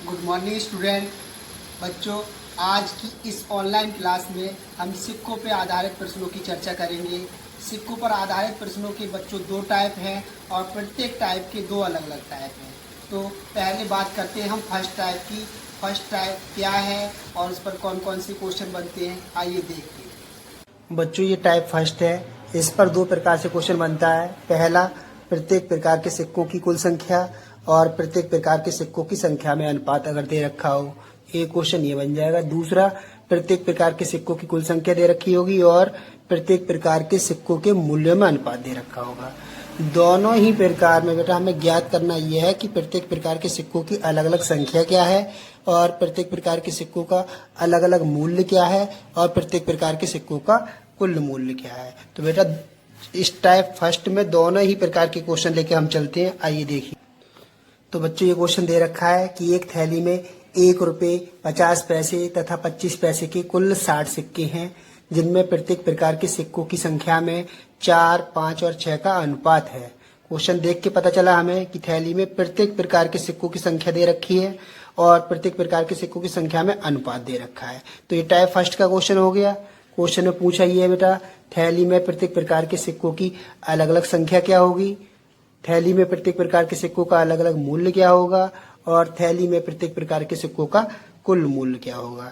Good morning student. बच्चों, आज की इस ऑनलाइन क्लास में हम सिक्कों पर आधारित प्रश्नों की चर्चा करेंगे। सिक्कों पर आधारित प्रश्नों के बच्चों दो टाइप हैं और प्रत्येक टाइप के दो अलग अलग टाइप हैं। तो पहले बात करते हैं हम फर्स्ट टाइप की। फर्स्ट टाइप क्या है और उस पर कौन कौन से क्वेश्चन बनते हैं, आइए देखते हैं। बच्चों, ये टाइप फर्स्ट है। इस पर दो प्रकार से क्वेश्चन बनता है। पहला, प्रत्येक प्रकार के सिक्कों की कुल संख्या और प्रत्येक प्रकार के सिक्कों की संख्या में अनुपात अगर दे रखा हो, एक क्वेश्चन ये बन जाएगा। दूसरा, प्रत्येक प्रकार के सिक्कों की कुल संख्या दे रखी होगी और प्रत्येक प्रकार के सिक्कों के मूल्य में अनुपात दे रखा होगा। दोनों ही प्रकार में बेटा हमें ज्ञात करना यह है कि प्रत्येक प्रकार के सिक्कों की अलग अलग संख्या क्या है और प्रत्येक प्रकार के सिक्कों का अलग अलग मूल्य क्या है और प्रत्येक प्रकार के सिक्कों का कुल मूल्य क्या है। तो बेटा इस टाइप फर्स्ट में दोनों ही प्रकार के क्वेश्चन लेके हम चलते हैं, आइए देखिए। तो बच्चों, ये क्वेश्चन दे रखा है कि एक थैली में 1 रुपये 50 पैसे तथा 25 पैसे के कुल 60 सिक्के हैं, जिनमें प्रत्येक प्रकार के सिक्कों की संख्या में 4, 5 और 6 का अनुपात है। क्वेश्चन देख के पता चला हमें कि थैली में प्रत्येक प्रकार के सिक्कों की संख्या दे रखी है और प्रत्येक प्रकार के सिक्कों की संख्या में अनुपात दे रखा है। तो ये टाइप फर्स्ट का क्वेश्चन हो गया। क्वेश्चन में पूछा ये है बेटा, थैली में प्रत्येक प्रकार के सिक्कों की अलग अलग संख्या क्या होगी, थैली में प्रत्येक प्रकार के सिक्कों का अलग अलग मूल्य क्या होगा और थैली में प्रत्येक प्रकार के सिक्कों का कुल मूल्य क्या होगा।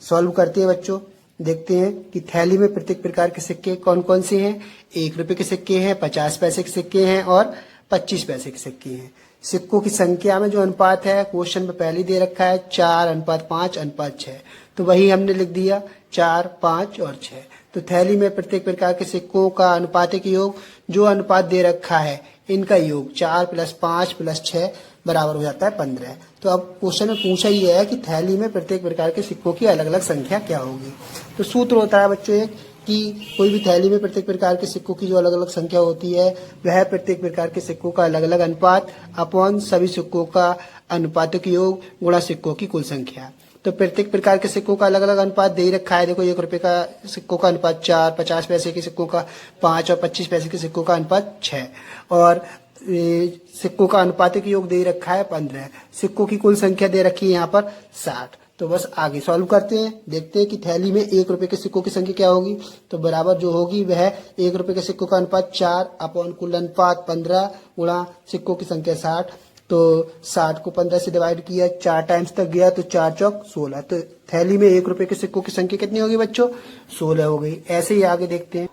सॉल्व करते हैं बच्चों। देखते हैं कि थैली में प्रत्येक प्रकार के सिक्के कौन कौन से हैं। 1 रुपये के सिक्के हैं, 50 पैसे के सिक्के हैं और 25 पैसे के सिक्के हैं। सिक्कों की संख्या में जो अनुपात है क्वेश्चन में पहले दे रखा है 4:5:6, तो वही हमने लिख दिया 4, 5 और 6। तो थैली में प्रत्येक प्रकार के सिक्कों का अनुपातिक योग, जो अनुपात दे रखा है इनका योग 4 + 5 + 6 बराबर हो जाता है 15। तो अब क्वेश्चन में पूछा ये है कि थैली में प्रत्येक प्रकार के सिक्कों की अलग अलग संख्या क्या होगी। तो सूत्र होता है बच्चों एक कि कोई भी थैली में प्रत्येक प्रकार के सिक्कों की जो अलग अलग संख्या होती है वह प्रत्येक प्रकार के सिक्कों का अलग अलग अनुपात अपॉन सभी सिक्कों का अनुपातिक योग गुणा सिक्कों की कुल संख्या। तो प्रत्येक प्रकार के सिक्कों का अलग अलग अनुपात दे रखा है। देखो, 1 रुपये का सिक्कों का अनुपात 4, 50 पैसे के सिक्कों का 5 और 25 पैसे के सिक्कों का अनुपात 6 और सिक्कों का अनुपातिक योग दे रखा है 15। सिक्कों की कुल संख्या दे रखी है यहाँ पर 60। तो बस आगे सॉल्व करते हैं, देखते हैं कि थैली में 1 रुपये के सिक्कों की संख्या क्या होगी। तो बराबर जो होगी वह 1 रुपये के सिक्कों का अनुपात 4 अपॉन कुल अनुपात 15 गुणा सिक्कों की संख्या 60। तो 60 को 15 से डिवाइड किया, 4 टाइम्स तक गया तो 4 चौक 16। तो थैली में 1 रुपये के सिक्कों की संख्या कितनी होगी बच्चों? 16 हो गई। ऐसे ही आगे देखते हैं।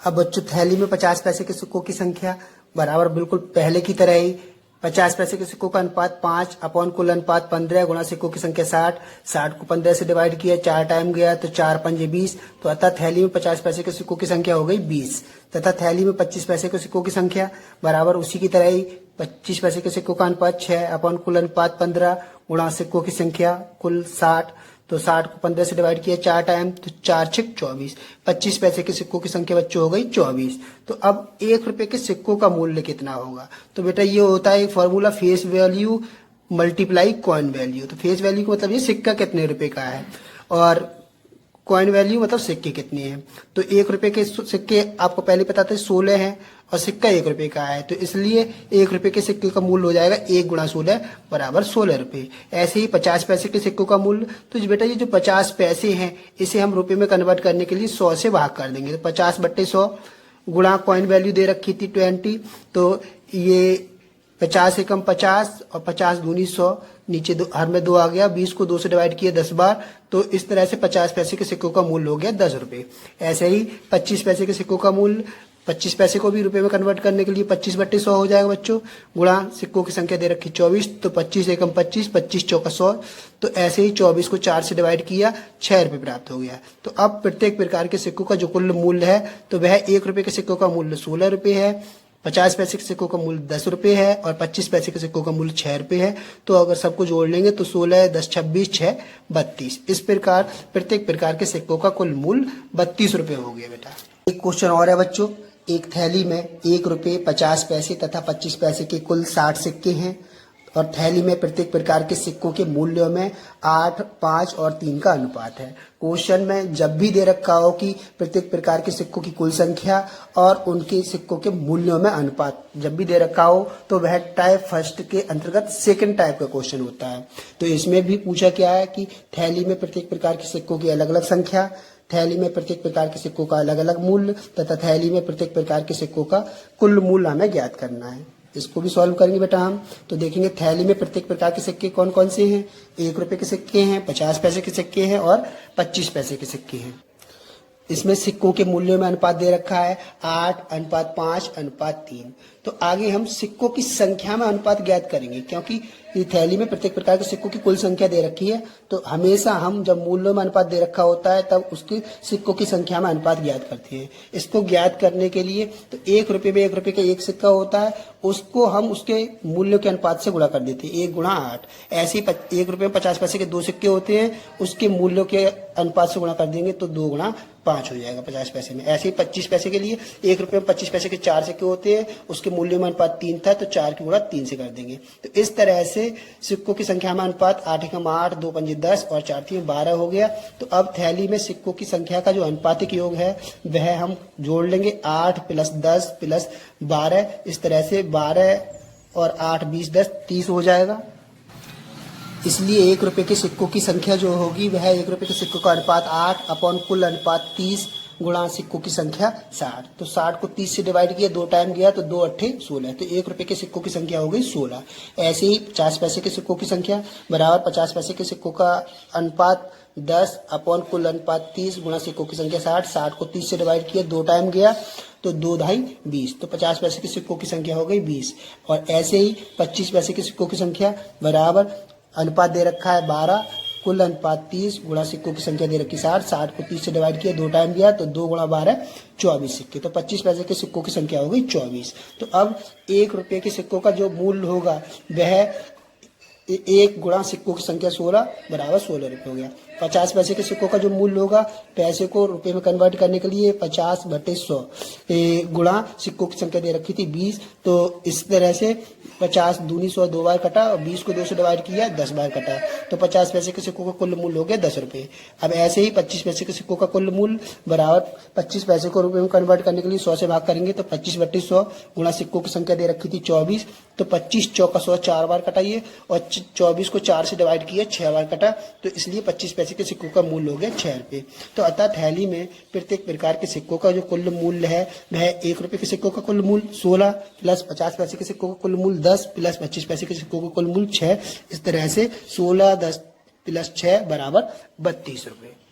अब बच्चों, थैली में 50 पैसे के सिक्कों की संख्या बराबर बिल्कुल पहले की तरह ही 50 पैसे के सिक्कों का अनुपात 5 अपॉन कुल अनुपात 15 गुणा सिक्कों की संख्या 60। 60 को 15 से डिवाइड किया, 4 टाइम गया तो 4 पंजे 20। तो अतः थैली में 50 पैसे के सिक्कों की संख्या हो गई 20 तथा थैली में 25 पैसे के सिक्कों की संख्या बराबर उसी की तरह ही 25 पैसे के सिक्कों का अनुपात 6 अपॉन कुल अनुपात 15 गुणा सिक्कों की संख्या कुल 60। तो 60 को 15 से डिवाइड किया, 4 टाइम तो 4 6 24। 25 पैसे के सिक्कों की संख्या बच्चों हो गई 24। तो अब 1 रुपये के सिक्कों का मूल्य कितना होगा? तो बेटा ये होता है एक formula, face value multiply coin value. तो फेस वैल्यू का मतलब ये सिक्का कितने रुपए का है और कॉइन वैल्यू मतलब सिक्के कितने हैं। तो 1 रुपये के सिक्के आपको पहले पता था 16 हैं और सिक्का 1 रुपये का है, तो इसलिए 1 रुपये के सिक्के का मूल्य हो जाएगा 1 × 16 बराबर 16 रुपये। ऐसे ही 50 पैसे के सिक्कों का मूल्य, तो बेटा ये जो 50 पैसे हैं इसे हम रुपये में कन्वर्ट करने के लिए 100 से भाग कर देंगे। तो 50/100 गुणा कॉइन वैल्यू दे रखी थी 20। तो ये 50 एकम 50 और 50 दूनी 100, नीचे हर में 2 आ गया, 20 को 2 से डिवाइड किया 10 बार। तो इस तरह से 50 पैसे के सिक्कों का मूल्य हो गया 10 रुपये। ऐसे ही 25 पैसे के सिक्कों का मूल्य, 25 पैसे को भी रुपए में कन्वर्ट करने के लिए 25/100 हो जाएगा बच्चों, गुणा सिक्कों की संख्या दे रखी 24। तो 25 एकम 25, 25 चौका 100। तो ऐसे ही 24 को 4 से डिवाइड किया, 6 रुपये प्राप्त हो गया। तो अब प्रत्येक प्रकार के सिक्कों का जो कुल मूल्य है तो वह 1 रुपये के सिक्कों का मूल्य 16 रुपये है, 50 पैसे के सिक्कों का मूल्य 10 रुपये है और 25 पैसे के सिक्कों का मूल्य 6 रुपये है। तो अगर सबको जोड़ लेंगे तो 16, 10, 26, 6, 32। इस प्रकार प्रत्येक प्रकार के सिक्कों का कुल मूल्य 32 रुपये हो गया बेटा। एक क्वेश्चन और है बच्चों, एक थैली में 1 रुपये 50 पैसे तथा 25 पैसे के कुल 60 सिक्के हैं और थैली में प्रत्येक प्रकार के सिक्कों के मूल्यों में 8, 5 और 3 का अनुपात है। क्वेश्चन में जब भी दे रखा हो कि प्रत्येक प्रकार के सिक्कों की कुल संख्या और उनके सिक्कों के मूल्यों में अनुपात जब भी दे रखा हो तो वह टाइप फर्स्ट के अंतर्गत सेकंड टाइप का क्वेश्चन होता है। तो इसमें भी पूछा क्या है कि थैली में प्रत्येक प्रकार के सिक्कों की अलग अलग संख्या, थैली में प्रत्येक प्रकार के सिक्कों का अलग अलग मूल्य तथा थैली में प्रत्येक प्रकार के सिक्कों का कुल मूल्य हमें ज्ञात करना है। इसको भी सॉल्व करेंगे बेटा हम। तो देखेंगे थैली में प्रत्येक प्रकार के सिक्के कौन कौन से हैं। 1 रुपए के सिक्के हैं, 50 पैसे के सिक्के हैं और 25 पैसे के सिक्के हैं। इसमें सिक्कों के मूल्यों में अनुपात दे रखा है 8:5:3। तो आगे हम सिक्कों की संख्या में अनुपात ज्ञात करेंगे, क्योंकि ये थैली में प्रत्येक प्रकार के सिक्कों की कुल संख्या दे रखी है। तो हमेशा हम जब मूल्यों में अनुपात दे रखा होता है तब उसके सिक्कों की संख्या में अनुपात ज्ञात करते हैं। इसको ज्ञात करने के लिए तो 1 रुपये में 1 रुपये का एक सिक्का होता है, उसको हम उसके मूल्य के अनुपात से गुणा कर देते हैं, 1 × 8। ऐसे ही 1 रुपये में 50 पैसे के 2 सिक्के होते हैं, उसके मूल्यों के अनुपात से गुणा कर देंगे तो 2 × 5 हो जाएगा 50 पैसे में। ऐसे ही 25 पैसे के लिए 1 रुपये में 25 पैसे के 4 सिक्के होते हैं, उसके मूल्य में अनुपात 3 था तो 4 की गुणा 3 से कर देंगे। तो इस तरह से सिक्कों की संख्या में अनुपात 8 × 8, 2 × 5 10 और 4 × 3 12 हो गया। तो अब थैली में सिक्कों की संख्या का जो अनुपातिक योग है वह हम जोड़ लेंगे 8 + 10 + 12। इस तरह से 12 और 8 20 10 30 हो जाएगा। इसलिए 1 रुपये के सिक्कों की संख्या जो होगी वह 1 रुपये के सिक्कों का अनुपात 8 अपॉन कुल अनुपात 30 गुणा सिक्कों की संख्या 60। तो 60 को 30 से डिवाइड किया, 2 टाइम गया तो 2 8 16। तो 1 रुपये के सिक्कों की संख्या हो गई 16। ऐसे ही 50 पैसे के सिक्कों की संख्या बराबर 50 पैसे के सिक्कों का अनुपात 10 अपॉन कुल अनुपात 30 गुणा सिक्कों की संख्या 60। 60 को 30 से डिवाइड किया, 2 टाइम गया तो 2 2 20। तो 50 पैसे के सिक्कों की संख्या हो गई 20। और ऐसे ही 25 पैसे के सिक्कों की संख्या बराबर अनुपात दे रखा है 12 कुल अनुपात 30 गुणा सिक्कों की संख्या दे रखी 60। 60 को 30 से डिवाइड किया, 2 टाइम गया तो 2 × 12 24 सिक्के। तो 25 पैसे के सिक्कों की संख्या हो गई 24। तो अब 1 रुपये के सिक्कों का जो मूल्य होगा वह 1 गुणा सिक्कों की संख्या 16 बराबर 16 रुपये हो गया। 50 पैसे के सिक्कों का जो मूल्य होगा पैसे को रुपए में कन्वर्ट करने के लिए 50/100 गुणा सिक्कों की संख्या दे रखी थी 20। तो इस तरह से 50 दूनी 100 2 बार कटा और 20 को 2 से डिवाइड किया 10 बार कटा। तो 50 पैसे के सिक्कों का कुल मूल्य हो गया 10 रुपये। अब ऐसे ही 25 पैसे के सिक्कों का कुल मूल्य बराबर 25 पैसे को रुपए में कन्वर्ट करने के लिए 100 से भाग करेंगे तो 25/100 गुणा सिक्कों की संख्या दे रखी थी 24। तो 25 चौका 100 4 बार कटाइए और 24 को 4 से डिवाइड किया 6 बार कटा। तो इसलिए 25 पैसे के सिक्कों का मूल्य हो गया 6 रुपये। तो अतः थैली में प्रत्येक प्रकार के सिक्कों का जो कुल मूल्य है वह 1 रुपये के सिक्कों का कुल मूल्य 16 प्लस 50 पैसे के सिक्कों का कुल मूल्य 10 प्लस 25 पैसे के सिक्कों का कुल मूल्य 6। इस तरह से 16 10 + 6 बराबर 32 रुपये।